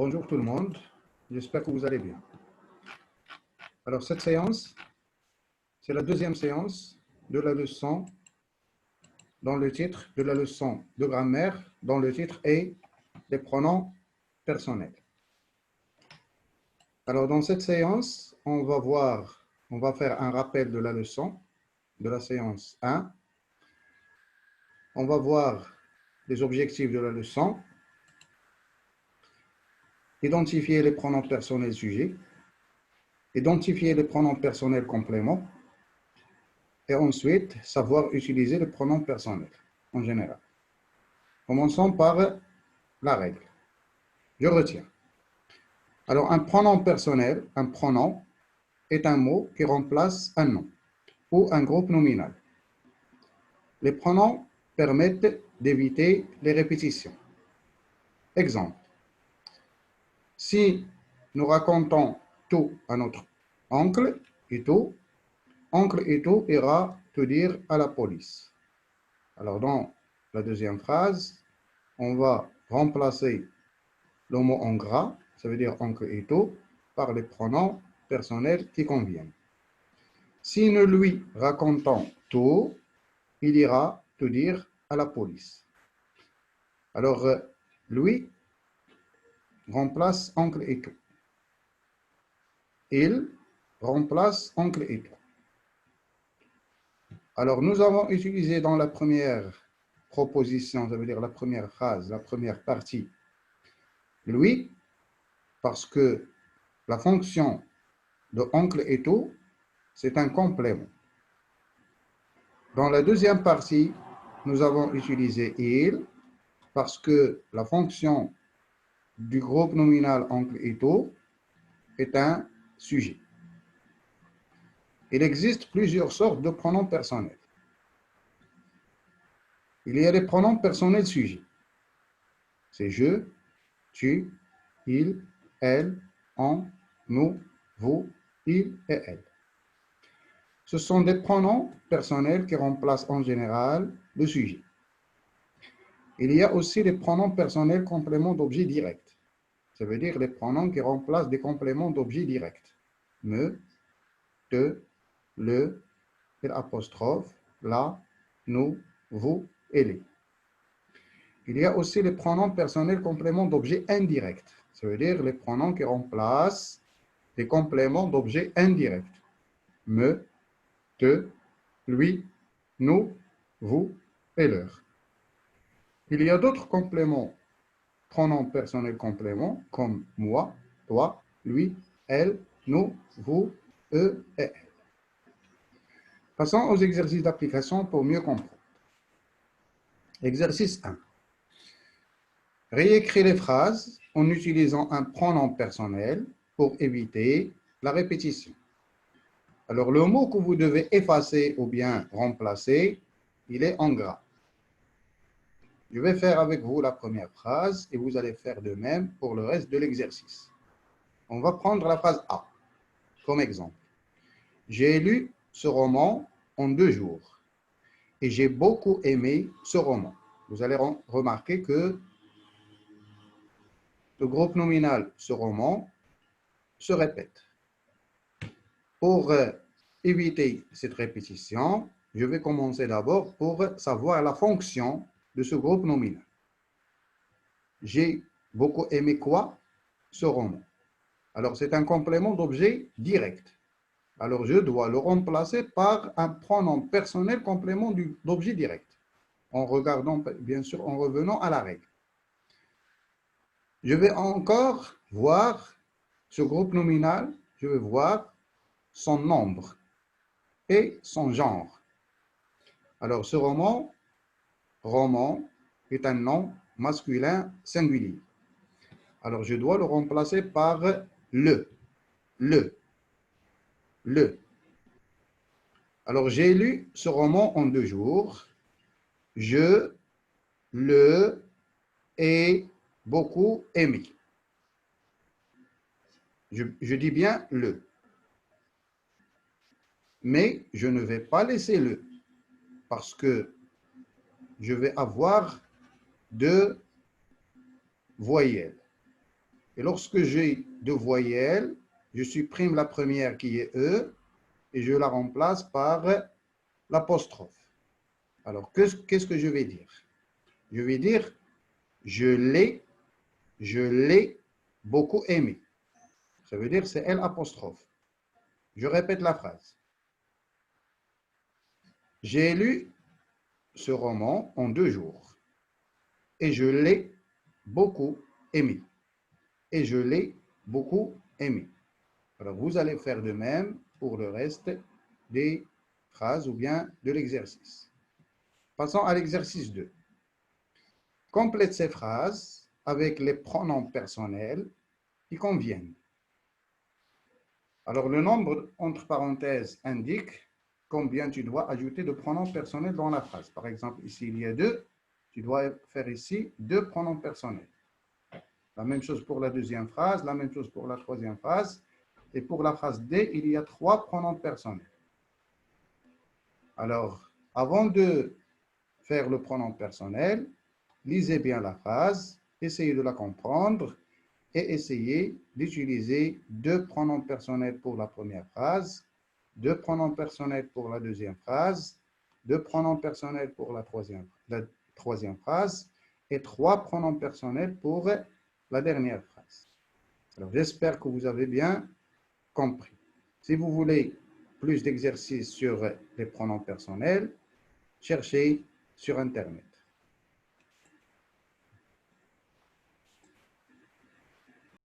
Bonjour tout le monde, j'espère que vous allez bien. Alors cette séance, c'est la deuxième séance de la leçon dans le titre de la leçon de grammaire, dont le titre est les pronoms personnels. Alors dans cette séance, on va faire un rappel de la leçon, de la séance 1. On va voir les objectifs de la leçon, identifier les pronoms personnels sujets, identifier les pronoms personnels compléments, et ensuite savoir utiliser le pronom personnel en général. Commençons par la règle. Je retiens. Alors, un pronom personnel, un pronom, est un mot qui remplace un nom ou un groupe nominal. Les pronoms permettent d'éviter les répétitions. Exemple. Si nous racontons tout à notre oncle Ito ira te dire à la police. Alors, dans la deuxième phrase, on va remplacer le mot en gras, ça veut dire oncle Ito, par les pronoms personnels qui conviennent. Si nous lui racontons tout, il ira te dire à la police. Alors, lui remplace oncle Ito. Il remplace oncle Ito. Alors, nous avons utilisé dans la première proposition, ça veut dire la première phrase, la première partie, lui, parce que la fonction de oncle Ito, c'est un complément. Dans la deuxième partie, nous avons utilisé il parce que la fonction du groupe nominal oncle Ito est un sujet. Il existe plusieurs sortes de pronoms personnels. Il y a les pronoms personnels sujets. C'est je, tu, il, elle, on, nous, vous, il et elle. Ce sont des pronoms personnels qui remplacent en général le sujet. Il y a aussi les pronoms personnels compléments d'objets directs. Ça veut dire les pronoms qui remplacent des compléments d'objets directs. Me, te, le, l'apostrophe, la, nous, vous et les. Il y a aussi les pronoms personnels compléments d'objets indirects. Ça veut dire les pronoms qui remplacent des compléments d'objets indirects. Me, te, lui, nous, vous et leur. Il y a d'autres compléments, pronoms personnels compléments, comme moi, toi, lui, elle, nous, vous, eux et elle. Passons aux exercices d'application pour mieux comprendre. Exercice 1. Réécrire les phrases en utilisant un pronom personnel pour éviter la répétition. Alors, le mot que vous devez effacer ou bien remplacer, il est en gras. Je vais faire avec vous la première phrase et vous allez faire de même pour le reste de l'exercice. On va prendre la phrase A comme exemple. J'ai lu ce roman en 2 jours et j'ai beaucoup aimé ce roman. Vous allez remarquer que le groupe nominal ce roman se répète. Pour éviter cette répétition, je vais commencer d'abord pour savoir la fonction de ce groupe nominal. J'ai beaucoup aimé quoi? Ce roman. Alors, c'est un complément d'objet direct. Alors, je dois le remplacer par un pronom personnel complément d'objet direct. En regardant, bien sûr, en revenant à la règle. Je vais encore voir ce groupe nominal, je vais voir son nombre et son genre. Alors, ce roman est un nom masculin singulier. Alors, je dois le remplacer par le. Alors, j'ai lu ce roman en 2 jours. Je le ai beaucoup aimé. Je dis bien le. Mais je ne vais pas laisser le parce que je vais avoir 2 voyelles. Et lorsque j'ai deux voyelles, je supprime la première qui est E et je la remplace par l'apostrophe. Alors, qu'est-ce que je vais dire? Je vais dire je l'ai beaucoup aimé. Ça veut dire c'est L apostrophe. Je répète la phrase. J'ai lu ce roman en 2 jours et je l'ai beaucoup aimé. Et je l'ai beaucoup aimé. Alors, vous allez faire de même pour le reste des phrases ou bien de l'exercice. Passons à l'exercice 2. Complète ces phrases avec les pronoms personnels qui conviennent. Alors, le nombre entre parenthèses indique combien tu dois ajouter de pronoms personnels dans la phrase. Par exemple, ici, il y a 2. Tu dois faire ici 2 pronoms personnels. La même chose pour la deuxième phrase, la même chose pour la troisième phrase. Et pour la phrase D, il y a 3 pronoms personnels. Alors, avant de faire le pronom personnel, lisez bien la phrase, essayez de la comprendre et essayez d'utiliser 2 pronoms personnels pour la première phrase, 2 pronoms personnels pour la deuxième phrase, 2 pronoms personnels pour la troisième phrase et 3 pronoms personnels pour la dernière phrase. Alors, j'espère que vous avez bien compris. Si vous voulez plus d'exercices sur les pronoms personnels, cherchez sur Internet.